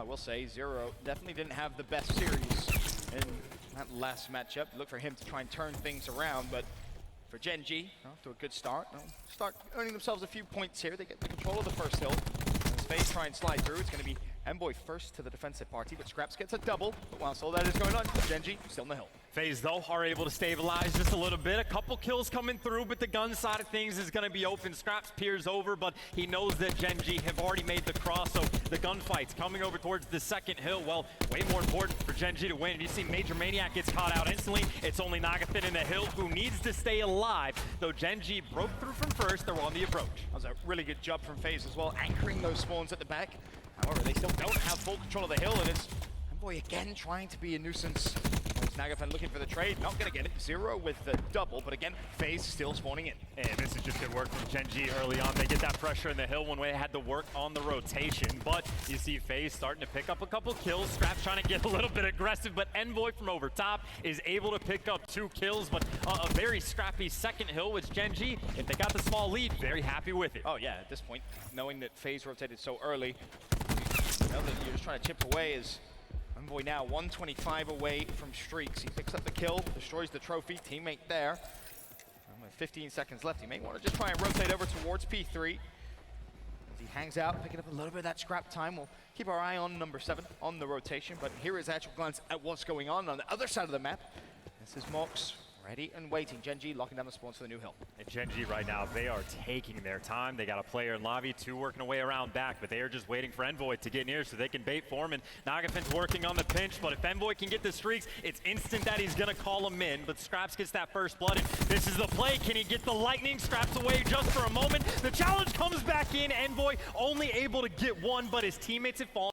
I will say, Zero definitely didn't have the best series in that last matchup. Look for him to try and turn things around, but for Gen G, off to a good start. They'll start earning themselves a few points here. They get the control of the first hill. As FaZe try and slide through, it's going to be Envoy first to the defensive party, but Scraps gets a double. But whilst all that is going on, Gen G still in the hill. FaZe, though, are able to stabilize just a little bit. A couple kills coming through, but the gun side of things is going to be open. Scraps peers over, but he knows that Gen G have already made the cross, so the gunfight's coming over towards the second hill. Well, way more important for Gen G to win. And you see Major Maniac gets caught out instantly. It's only Nagathan in the hill who needs to stay alive, though Gen G broke through from first. They're on the approach. That was a really good job from FaZe as well, anchoring those spawns at the back. However, they still don't have full control of the hill, and it's Envoy again trying to be a nuisance. Nagathan looking for the trade, not gonna get it. Zero with the double, but again, FaZe still spawning in. And this is just good work from Gen G early on. They get that pressure in the hill when they had to work on the rotation, but you see FaZe starting to pick up a couple kills. Scraps trying to get a little bit aggressive, but Envoy from over top is able to pick up 2 kills, but a very scrappy second hill with Gen G. If they got the small lead, very happy with it. Oh yeah, at this point, knowing that FaZe rotated so early, you know that you're just trying to chip away is Envoy now 125 away from streaks. He picks up the kill, destroys the trophy, teammate there. And with 15 seconds left, he may want to just try and rotate over towards P3. As he hangs out, picking up a little bit of that scrap time. We'll keep our eye on number 7 on the rotation, but here is actual glance at what's going on the other side of the map. This is Mox. Ready and waiting. Gen G locking down the spawns for the new hill. And Gen G right now, they are taking their time. They got a player in lobby, 2 working away around back, but they are just waiting for Envoy to get near so they can bait for him. And Nagathan's working on the pinch, but if Envoy can get the streaks, it's instant that he's gonna call him in. But Scraps gets that first blood, and this is the play. Can he get the lightning? Scraps away just for a moment. The challenge comes back in. Envoy only able to get 1, but his teammates have fallen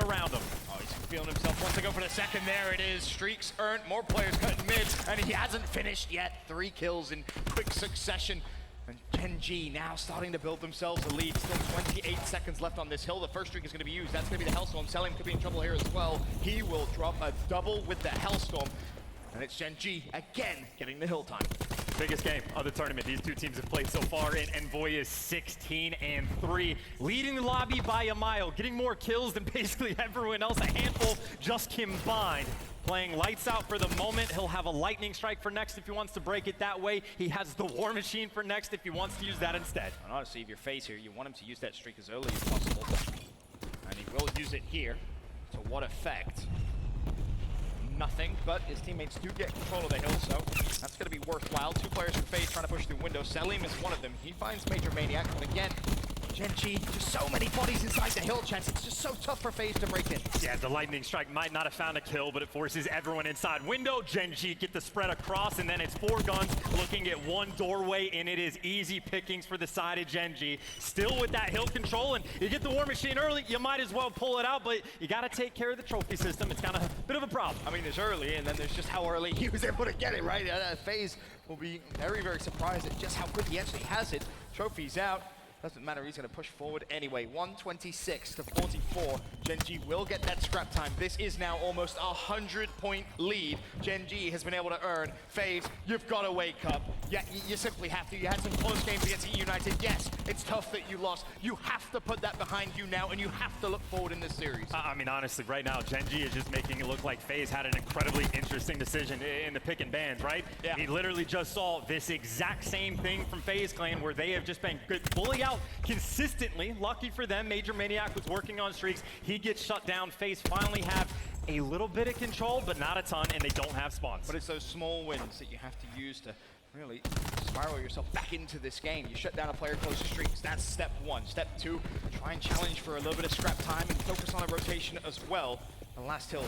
around him. Oh, he's feeling himself. Wants to go for the second. There it is. Streaks earned. More players cutting mid, and he hasn't finished yet. 3 kills in quick succession. And Gen G now starting to build themselves a lead. Still 28 seconds left on this hill. The first streak is going to be used. That's going to be the Hellstorm. Selim could be in trouble here as well. He will drop a double with the Hellstorm. And it's Gen G again getting the hill time. Biggest game of the tournament these 2 teams have played so far, and Envoy is 16-3, leading the lobby by a mile, getting more kills than basically everyone else, a handful just combined. Playing lights out for the moment. He'll have a lightning strike for next if he wants to break it that way. He has the war machine for next if he wants to use that instead. And honestly, if you're FaZe here, you want him to use that streak as early as possible. And he will use it here. To what effect? Nothing, but his teammates do get control of the hill, so that's going to be worthwhile. 2 players from FaZe trying to push through window. Selim is one of them. He finds Major Maniac, but again, Gen G, just so many bodies inside the hill, Chance. It's just so tough for FaZe to break in. Yeah, the lightning strike might not have found a kill, but it forces everyone inside window. Gen G get the spread across, and then it's 4 guns looking at 1 doorway, and it is easy pickings for the side of Gen G. Still with that hill control, and you get the war machine early, you might as well pull it out, but you got to take care of the trophy system. It's kind of a bit of a problem. I mean, there's early, and then there's just how early he was able to get it, right? FaZe will be very, very surprised at just how quick he actually has it. Trophy's out. Doesn't matter, he's going to push forward anyway. 126 to 44. Gen G will get that scrap time. This is now almost a 100-point lead Gen G has been able to earn. FaZe, you've got to wake up. Yeah, you simply have to. You had some close games against E United. Yes, it's tough that you lost. You have to put that behind you now, and you have to look forward in this series. I mean, honestly, right now, Gen G is just making it look like FaZe had an incredibly interesting decision in the pick and bans, right? Yeah. He literally just saw this exact same thing from FaZe Clan, where they have just been fully out consistently. Lucky for them, Major Maniac was working on streaks. He gets shut down. FaZe finally have a little bit of control, but not a ton, and they don't have spawns. But it's those small wins that you have to use to really spiral yourself back into this game. You shut down a player close to streaks. That's step 1. Step 2, try and challenge for a little bit of scrap time and focus on a rotation as well. The last hill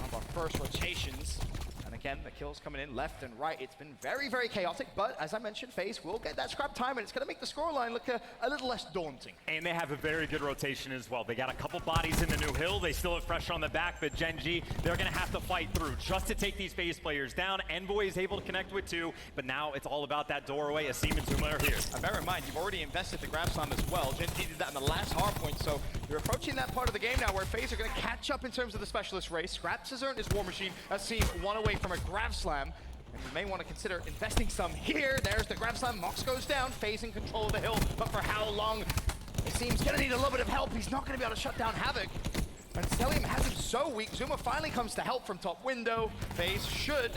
of our first rotations. And again, the kills coming in left and right. It's been very, very chaotic, but as I mentioned, FaZe will get that scrap time, and it's going to make the scoreline look a little less daunting. And they have a very good rotation as well. They got a couple bodies in the new hill. They still have pressure on the back, but Gen G, they're going to have to fight through just to take these FaZe players down. Envoy is able to connect with 2, but now it's all about that doorway. Asim and Zuma are here. Bear in mind, you've already invested the grab slam as well. Gen G did that in the last hard point, so We're approaching that part of the game now where FaZe are going to catch up in terms of the specialist race. Scraps has earned his War Machine, has seen one away from a grab slam. And you may want to consider investing some here. There's the grab slam. Mox goes down. FaZe in control of the hill, but for how long? It seems going to need a little bit of help. He's not going to be able to shut down Havoc. And Celium has him so weak. Zuma finally comes to help from top window. FaZe should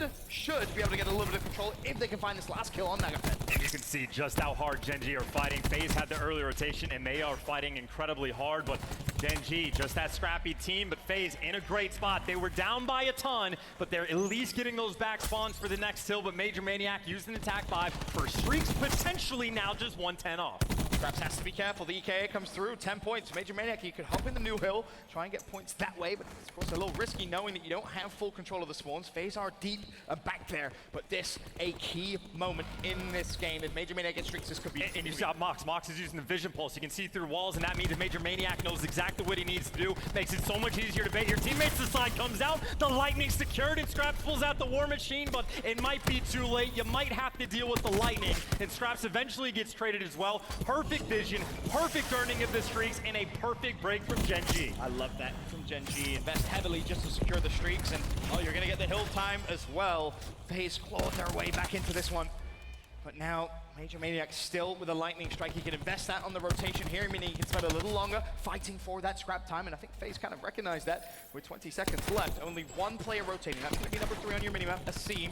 be able to get a little bit of control if they can find this last kill on Nagafet. And you can see just how hard Gen G are fighting. FaZe had the early rotation, and they are fighting incredibly hard, but Gen G, just that scrappy team, but FaZe in a great spot. They were down by a ton, but they're at least getting those back spawns for the next hill, but Major Maniac used an attack 5 for streaks, potentially now just 110 off. Scraps has to be careful. The EKA comes through, 10 points. Major Maniac, he could hop in the new hill, try and get points that way, but it's of course a little risky knowing that you don't have full control of the spawns. FaZe are deep back there, but this a key moment in this game. If Major Maniac gets streaks, this could be. And you've got Mox. Mox is using the vision pulse. You can see through walls, and that means that Major Maniac knows exactly what he needs to do. Makes it so much easier to bait your teammates. The slide comes out, the lightning secured, and Scraps pulls out the War Machine, but it might be too late. You might have to deal with the lightning, and Scraps eventually gets traded as well. Perfect vision, perfect earning of the streaks, and a perfect break from Gen G. I love that from Gen G. Invest heavily just to secure the streaks, and oh, you're gonna get the hill time as well. FaZe clawed their way back into this one. But now, Major Maniac still with a lightning strike. He can invest that on the rotation here, meaning he can spend a little longer fighting for that scrap time, and I think FaZe kind of recognized that with 20 seconds left. Only one player rotating. That's gonna be number 3 on your minimap, a seam.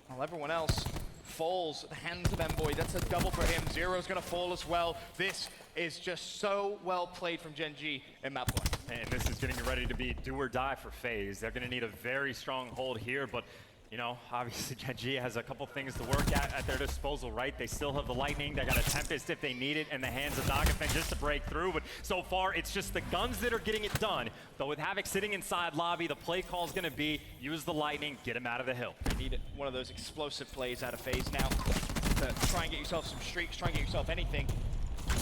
While everyone else falls at the hands of Envoy. That's a double for him. Zero's gonna fall as well. This is just so well played from Gen G in map 1. And this is getting ready to be do or die for FaZe. They're gonna need a very strong hold here, but you know, obviously Gen G has a couple things to work at their disposal, right? They still have the lightning, they got a Tempest if they need it in the hands of Nagafen just to break through, but so far it's just the guns that are getting it done. But with Havoc sitting inside lobby, the play call is gonna be use the lightning, get him out of the hill. You need one of those explosive plays out of FaZe now to try and get yourself some streaks, try and get yourself anything.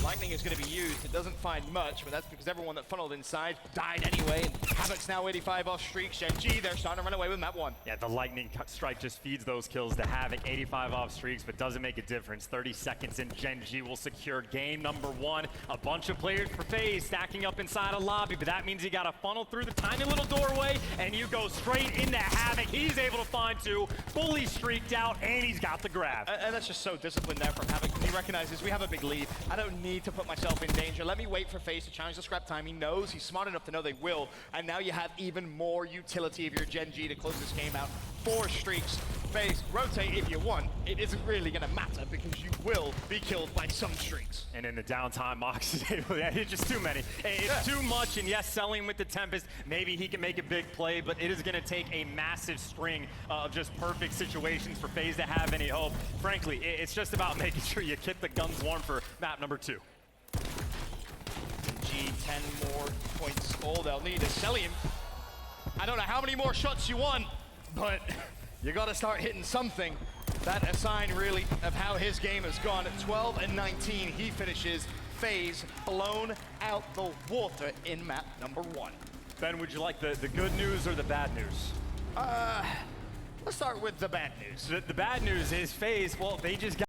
Lightning is going to be used. It doesn't find much, but that's because everyone that funneled inside died anyway. And Havoc's now 85 off streaks. Gen G, they're starting to run away with map 1. Yeah, the lightning strike just feeds those kills to Havoc. 85 off streaks, but doesn't make a difference. 30 seconds and Gen G will secure game number 1. A bunch of players for FaZe stacking up inside a lobby, but that means you got to funnel through the tiny little doorway, and you go straight into Havoc. He's able to find 2, fully streaked out, and he's got the grab. And that's just so disciplined there from Havoc. He recognizes we have a big lead. I don't need to put myself in danger. Let me wait for FaZe to challenge the scrap time. He knows, he's smart enough to know they will. And now you have even more utility of your Gen G to close this game out. 4 streaks. FaZe, rotate if you want. It isn't really going to matter because you will be killed by some streaks. And in the downtime, Mox is able to, it's just too many. It's too much, and yes, selling with the Tempest, maybe he can make a big play, but it is going to take a massive string of just perfect situations for FaZe to have any hope. Frankly, it's just about making sure you keep the guns warm for map number 2. G, 10 more points. All they'll need is Celium. I don't know how many more shots you want, but you got to start hitting something. That a sign really of how his game has gone. At 12 and 19, he finishes. FaZe blown out the water in map number 1. Ben, would you like the good news or the bad news? Let's start with the bad news. The bad news is FaZe, well, they just got